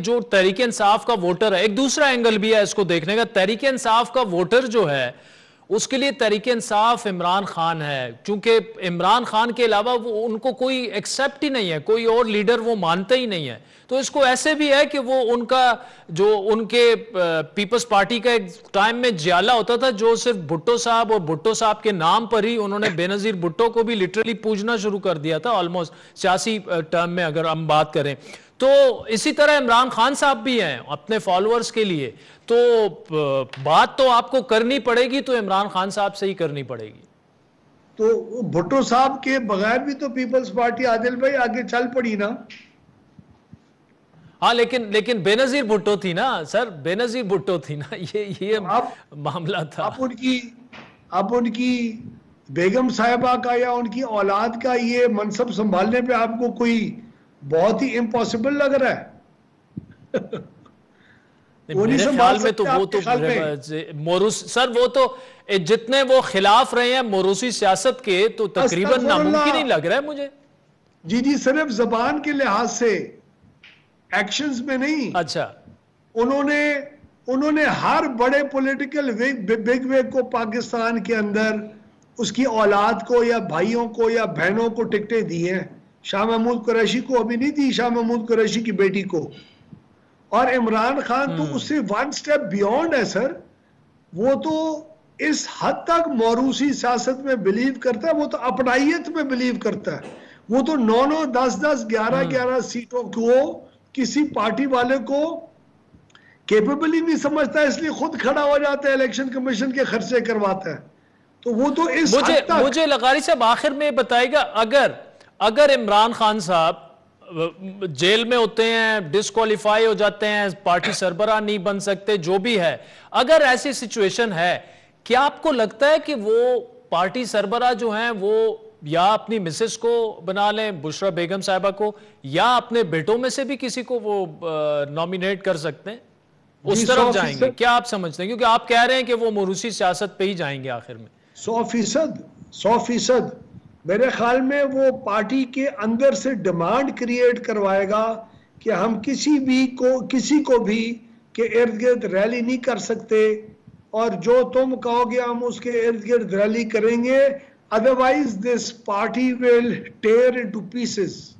जो तहरीक इंसाफ का वोटर है, एक दूसरा एंगल भी है इसको देखने का। तहरीक इंसाफ का वोटर जो है उसके लिए तहरीक इंसाफ इमरान खान है, क्योंकि इमरान खान के अलावा वो उनको कोई एक्सेप्ट ही नहीं है, कोई और लीडर वो मानते ही नहीं है। तो इसको ऐसे भी है कि वो उनका जो उनके पीपल्स पार्टी का एक टाइम में जियाला होता था, जो सिर्फ भुट्टो साहब और भुट्टो साहब के नाम पर ही उन्होंने बेनजीर भुट्टो को भी लिटरली पूजना शुरू कर दिया था, ऑलमोस्ट सियासी टर्म में अगर हम बात करें। तो इसी तरह इमरान खान साहब भी हैं अपने फॉलोअर्स के लिए। तो बात तो आपको करनी पड़ेगी तो इमरान खान साहब से ही करनी पड़ेगी। तो भुट्टो साहब के बगैर भी तो पीपल्स पार्टी आदिल भाई आगे चल पड़ी ना। हाँ, लेकिन बेनजीर भुट्टो थी ना सर, बेनजीर भुट्टो थी ना, ये मामला था। आप उनकी बेगम साहिबा का या उनकी औलाद का ये मनसब संभालने पे आपको कोई बहुत ही इम्पॉसिबल लग रहा है? मेरे ख्याल में तो वो तो सर वो तो जितने वो खिलाफ रहे हैं मोरूसी सियासत के, तो तकरीबन नामुमकिन ही लग रहा है मुझे। जी, सिर्फ जबान के लिहाज से, एक्शंस में नहीं। अच्छा, उन्होंने हर बड़े पॉलिटिकल बिग वेग को पाकिस्तान के अंदर उसकी औलाद को या भाइयों को या बहनों को टिकटें दी हैं। शाह महमूद कुरैशी को अभी नहीं दी, शाह महमूद कुरैशी की बेटी को। और इमरान खान तो उससे वन स्टेप बियॉन्ड है सर। वो तो इस हद तक मौरूसी सियासत में बिलीव करता है, वो तो अपनाइयत में बिलीव करता है। वो तो 9-9, 10-10, 11-11 सीटों को किसी पार्टी वाले को केपेबल ही नहीं समझता, इसलिए खुद खड़ा हो जाता है, इलेक्शन कमीशन के खर्चे करवाता है। तो वो तो इस हद तक। मुझे लगारी साहब आखिर में बताएगा, अगर इमरान खान साहब जेल में होते हैं, डिस्क्वालीफाई हो जाते हैं, पार्टी सरबराह नहीं बन सकते, जो भी है, अगर ऐसी सिचुएशन है, क्या आपको लगता है कि वो पार्टी सरबराह जो हैं वो या अपनी मिसेस को बना लें, बुशरा बेगम साहिबा को, या अपने बेटों में से भी किसी को वो नॉमिनेट कर सकते हैं, उस तरफ जाएंगे? क्या आप समझते हैं? क्योंकि आप कह रहे हैं कि वो मोरूसी सियासत पे ही जाएंगे आखिर में। 100% मेरे ख्याल में वो पार्टी के अंदर से डिमांड क्रिएट करवाएगा कि हम किसी को भी के इर्द गिर्द रैली नहीं कर सकते, और जो तुम कहोगे हम उसके इर्द गिर्द रैली करेंगे, otherwise this party will tear into pieces.